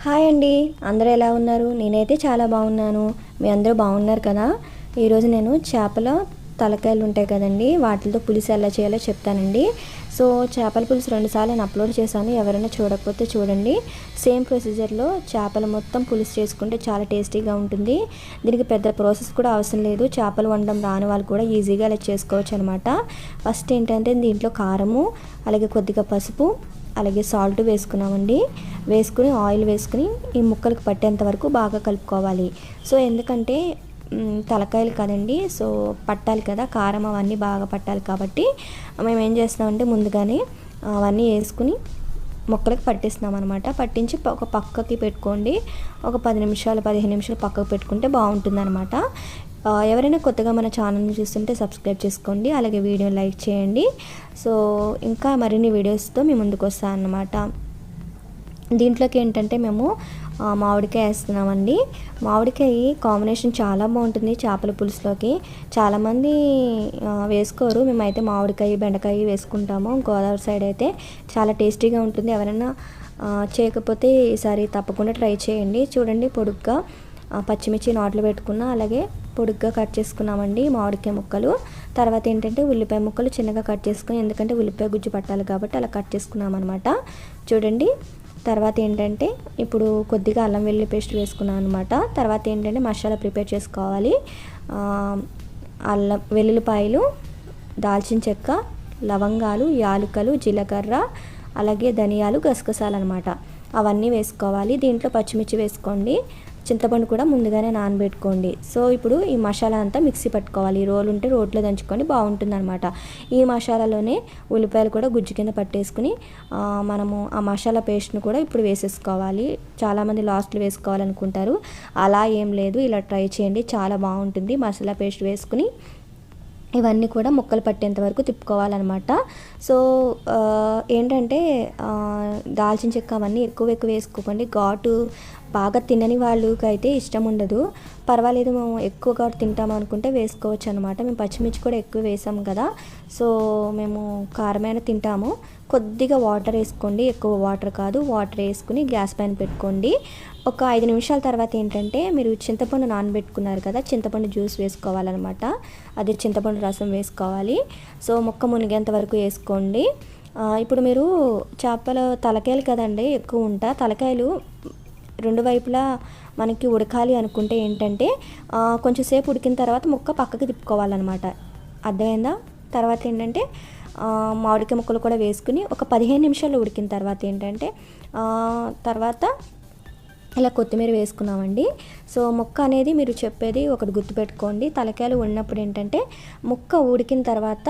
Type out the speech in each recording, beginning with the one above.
Hi అండి, అందరూ ఎలా ఉన్నారు? నేనైతే చాలా బాగున్నాను. మీ అందరూ బాగున్నారు కదా? ఈరోజు నేను చేపల తలకాయలు ఉంటాయి కదండి, వాటితో పులుసు ఎలా చేయాలో చెప్తానండి. సో చేపల పులుసు 2 సార్లు నేను అప్లోడ్ చేశాను. ఎవరైనా చూడకపోతే చూడండి. సేమ్ ప్రొసీజర్లో చేపలు మొత్తం పులుసు చేసుకుంటే చాలా టేస్టీగా ఉంటుంది. దీనికి పెద్ద ప్రాసెస్ కూడా అవసరం లేదు. చేపలు వండడం రాని వాళ్ళు కూడా ఈజీగా ఇలా చేసుకోవచ్చు అనమాట. ఫస్ట్ ఏంటంటే దీంట్లో కారము, అలాగే కొద్దిగా పసుపు, అలాగే సాల్ట్ వేసుకున్నామండి. వేసుకుని ఆయిల్ వేసుకుని ఈ ముక్కలకు పట్టేంత వరకు బాగా కలుపుకోవాలి. సో ఎందుకంటే తలకాయలు కదండి, సో పట్టాలి కదా, కారం అవన్నీ బాగా పట్టాలి కాబట్టి మేము ఏం చేస్తామంటే ముందుగానే అవన్నీ వేసుకుని ముక్కలకు పట్టిస్తున్నాం అనమాట. పట్టించి ఒక పక్కకి పెట్టుకోండి. ఒక 10 నిమిషాలు 15 నిమిషాలు పక్కకు పెట్టుకుంటే బాగుంటుంది అనమాట. ఎవరైనా కొత్తగా మన ఛానల్ని చూస్తుంటే సబ్స్క్రైబ్ చేసుకోండి, అలాగే వీడియోని లైక్ చేయండి. సో ఇంకా మరిన్ని వీడియోస్తో మీ ముందుకు వస్తాను అన్నమాట. దీంట్లోకి ఏంటంటే మేము మామిడికాయ వేస్తున్నామండి. మామిడికాయ కాంబినేషన్ చాలా బాగుంటుంది చేపల పులుసులోకి. చాలామంది వేసుకోరు, మేమైతే మామిడికాయ బెండకాయ వేసుకుంటాము. గోదావరి సైడ్ అయితే చాలా టేస్టీగా ఉంటుంది. ఎవరైనా చేయకపోతే ఈసారి తప్పకుండా ట్రై చేయండి. చూడండి, పొడుగ్గా పచ్చిమిర్చి నాట్లు పెట్టుకున్న, అలాగే పొడుగ్గా కట్ చేసుకున్నామండి మామిడికాయ ముక్కలు. తర్వాత ఏంటంటే ఉల్లిపాయ ముక్కలు చిన్నగా కట్ చేసుకుని, ఎందుకంటే ఉల్లిపాయ గుజ్జు పట్టాలి కాబట్టి అలా కట్ చేసుకున్నాం అనమాట. చూడండి, తర్వాత ఏంటంటే ఇప్పుడు కొద్దిగా అల్లం వెల్లుల్లి పేస్ట్ వేసుకున్నాను అనమాట. తర్వాత ఏంటంటే మసాలా ప్రిపేర్ చేసుకోవాలి. వెల్లుల్లిపాయలు, దాల్చిన చెక్క, లవంగాలు, యాలకులు, జీలకర్ర, అలాగే ధనియాలు, గసగసాలు అనమాట. అవన్నీ వేసుకోవాలి. దీంట్లో పచ్చిమిర్చి వేసుకోండి. చింతపండు కూడా ముందుగానే నానబెట్టుకోండి. సో ఇప్పుడు ఈ మసాలా అంతా మిక్సీ పట్టుకోవాలి. రోలు ఉంటే రోట్లో దంచుకొని బాగుంటుంది అనమాట. ఈ మసాలాలోనే ఉల్లిపాయలు కూడా గుజ్జు కింద పట్టేసుకుని మనము ఆ మసాలా పేస్ట్ను కూడా ఇప్పుడు వేసేసుకోవాలి. చాలామంది లాస్ట్లో వేసుకోవాలనుకుంటారు, అలా ఏం లేదు, ఇలా ట్రై చేయండి, చాలా బాగుంటుంది. మసాలా పేస్ట్ వేసుకుని ఇవన్నీ కూడా ముక్కలు పట్టేంత వరకు తిప్పుకోవాలన్నమాట. సో ఏంటంటే దాల్చిన చెక్క అవన్నీ ఎక్కువ వేసుకోకండి. ఘాటు బాగా తినని వాళ్ళకి అయితే ఇష్టం ఉండదు. పర్వాలేదు, మేము ఎక్కువ ఘాటు తింటాము అనుకుంటే వేసుకోవచ్చు అనమాట. మేము పచ్చిమిర్చి కూడా ఎక్కువ వేసాం కదా, సో మేము కారమైన తింటాము. కొద్దిగా వాటర్ వేసుకోండి, ఎక్కువ వాటర్ కాదు. వాటర్ వేసుకుని గ్యాస్ పైన పెట్టుకోండి. ఒక 5 నిమిషాల తర్వాత ఏంటంటే మీరు చింతపండు నానబెట్టుకున్నారు కదా, చింతపండు జ్యూస్ వేసుకోవాలన్నమాట. అది చింతపండు రసం వేసుకోవాలి. సో ముక్క మునిగేంత వరకు వేసుకోండి. ఇప్పుడు మీరు చేపల తలకాయలు కదండి ఎక్కువ తలకాయలు 2 వైపులా మనకి ఉడకాలి అనుకుంటే ఏంటంటే కొంచెం సేపు ఉడికిన తర్వాత ముక్క పక్కకి తిప్పుకోవాలన్నమాట. అర్థమైందా? తర్వాత ఏంటంటే మామిడికాయ ముక్కలు కూడా వేసుకుని ఒక 15 నిమిషాలు ఉడికిన తర్వాత ఏంటంటే తర్వాత ఇలా కొత్తిమీర వేసుకున్నామండి. సో ముక్క అనేది మీరు చెప్పేది ఒకటి గుర్తుపెట్టుకోండి. తలకాయలు ఉన్నప్పుడు ఏంటంటే ముక్క ఉడికిన తర్వాత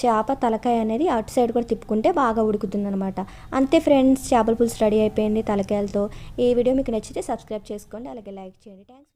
చేప తలకాయ అనేది అటు సైడ్ కూడా తిప్పుకుంటే బాగా ఉడుకుతుంది అనమాట. అంతే ఫ్రెండ్స్, చేపల పులుసు రెడీ అయిపోయింది తలకాయలతో. ఈ వీడియో మీకు నచ్చితే సబ్స్క్రైబ్ చేసుకోండి, అలాగే లైక్ చేయండి. థ్యాంక్స్.